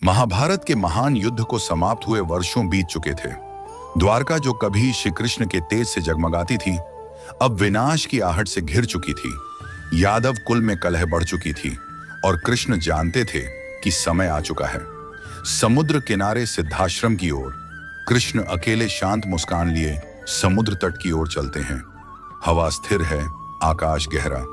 महाभारत के महान युद्ध को समाप्त हुए वर्षों बीत चुके थे। द्वारका जो कभी श्री कृष्ण के तेज से जगमगाती थी, अब विनाश की आहट से घिर चुकी थी। यादव कुल में कलह बढ़ चुकी थी और कृष्ण जानते थे कि समय आ चुका है। समुद्र किनारे सिद्धाश्रम की ओर कृष्ण अकेले शांत मुस्कान लिए समुद्र तट की ओर चलते हैं। हवा स्थिर है, आकाश गहरा।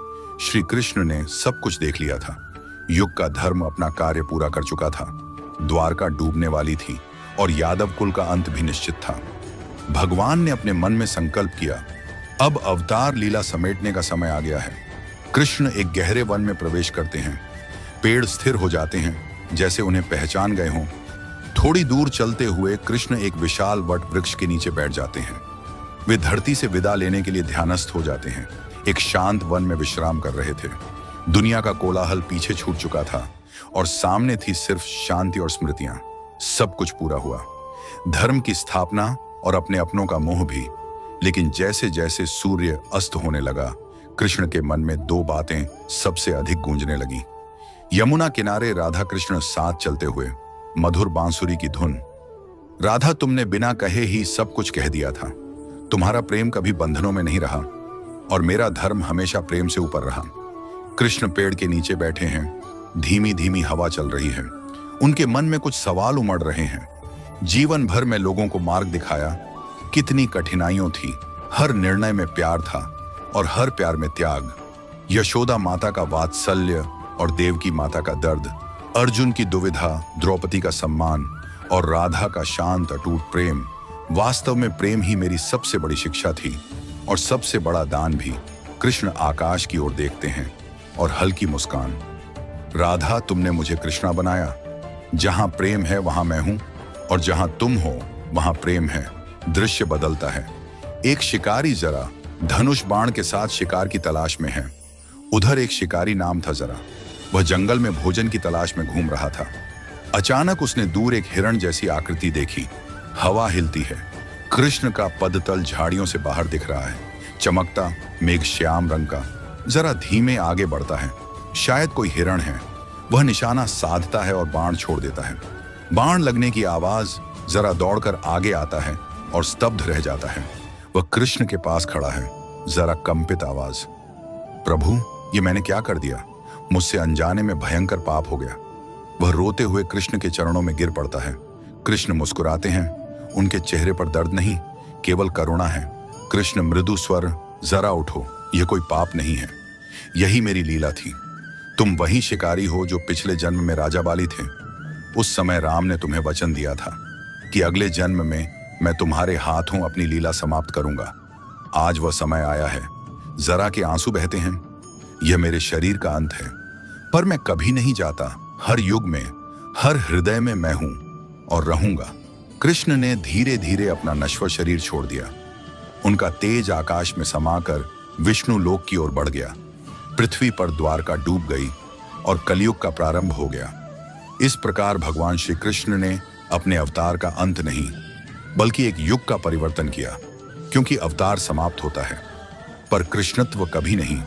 श्री कृष्ण ने सब कुछ देख लिया था। युग का धर्म अपना कार्य पूरा कर चुका था। द्वारका डूबने वाली थी और यादव कुल का अंत भी निश्चित था। भगवान ने अपने मन में संकल्प किया, अब अवतार लीला समेटने का समय आ गया है। कृष्ण एक गहरे वन में प्रवेश करते हैं। पेड़ स्थिर हो जाते हैं जैसे उन्हें पहचान गए हों। थोड़ी दूर चलते हुए कृष्ण एक विशाल वट वृक्ष के नीचे बैठ जाते हैं। वे धरती से विदा लेने के लिए ध्यानस्थ हो जाते हैं। एक शांत वन में विश्राम कर रहे थे। दुनिया का कोलाहल पीछे छूट चुका था और सामने थी सिर्फ शांति और स्मृतियां। सब कुछ पूरा हुआ, धर्म की स्थापना और अपने अपनों का मोह भी। लेकिन जैसे जैसे सूर्य अस्त होने लगा, कृष्ण के मन में दो बातें सबसे अधिक गूंजने लगी। यमुना किनारे राधा कृष्ण साथ चलते हुए, मधुर बांसुरी की धुन। राधा, तुमने बिना कहे ही सब कुछ कह दिया था। तुम्हारा प्रेम कभी बंधनों में नहीं रहा और मेरा धर्म हमेशा प्रेम से ऊपर रहा। कृष्ण पेड़ के नीचे बैठे हैं। धीमी धीमी हवा चल रही है। उनके मन में कुछ सवाल उमड़ रहे हैं। जीवन भर में लोगों को मार्ग दिखाया, कितनी कठिनाइयों थी। हर निर्णय में प्यार था और हर प्यार में त्याग। यशोदा माता का वात्सल्य और देवकी माता का दर्द, अर्जुन की दुविधा, द्रौपदी का सम्मान और राधा का शांत अटूट प्रेम। वास्तव में प्रेम ही मेरी सबसे बड़ी शिक्षा थी और सबसे बड़ा दान भी। कृष्ण आकाश की ओर देखते हैं और हल्की मुस्कान। राधा, तुमने मुझे कृष्णा बनाया। जहां प्रेम है वहां मैं हूं और जहां तुम हो वहां प्रेम है। दृश्य बदलता है। एक शिकारी जरा धनुष बाण के साथ शिकार की तलाश में है। उधर एक शिकारी नाम था जरा। वह जंगल में भोजन की तलाश में घूम रहा था। अचानक उसने दूर एक हिरण जैसी आकृति देखी। हवा हिलती है। कृष्ण का पदतल झाड़ियों से बाहर दिख रहा है, चमकता, मेघ श्याम रंग का। जरा धीमे आगे बढ़ता है। शायद कोई हिरण है। वह निशाना साधता है और बाण छोड़ देता है। बाण लगने की आवाज। जरा दौड़कर आगे आता है और स्तब्ध रह जाता है। वह कृष्ण के पास खड़ा है। जरा कंपित आवाज, प्रभु, ये मैंने क्या कर दिया? मुझसे अनजाने में भयंकर पाप हो गया। वह रोते हुए कृष्ण के चरणों में गिर पड़ता है। कृष्ण मुस्कुराते हैं। उनके चेहरे पर दर्द नहीं, केवल करुणा है। कृष्ण मृदु स्वर, जरा उठो, यह कोई पाप नहीं है। यही मेरी लीला थी। तुम वही शिकारी हो जो पिछले जन्म में राजा बाली थे। उस समय राम ने तुम्हें वचन दिया था कि अगले जन्म में मैं तुम्हारे हाथों अपनी लीला समाप्त करूंगा। आज वह समय आया है। जरा के आंसू बहते हैं। यह मेरे शरीर का अंत है, पर मैं कभी नहीं जाता। हर युग में, हर हृदय में मैं हूं और रहूंगा। कृष्ण ने धीरे धीरे अपना नश्वर शरीर छोड़ दिया। उनका तेज आकाश में समाकर विष्णु लोक की ओर बढ़ गया। पृथ्वी पर द्वारका डूब गई और कलयुग का प्रारंभ हो गया। इस प्रकार भगवान श्री कृष्ण ने अपने अवतार का अंत नहीं, बल्कि एक युग का परिवर्तन किया। क्योंकि अवतार समाप्त होता है, पर कृष्णत्व कभी नहीं।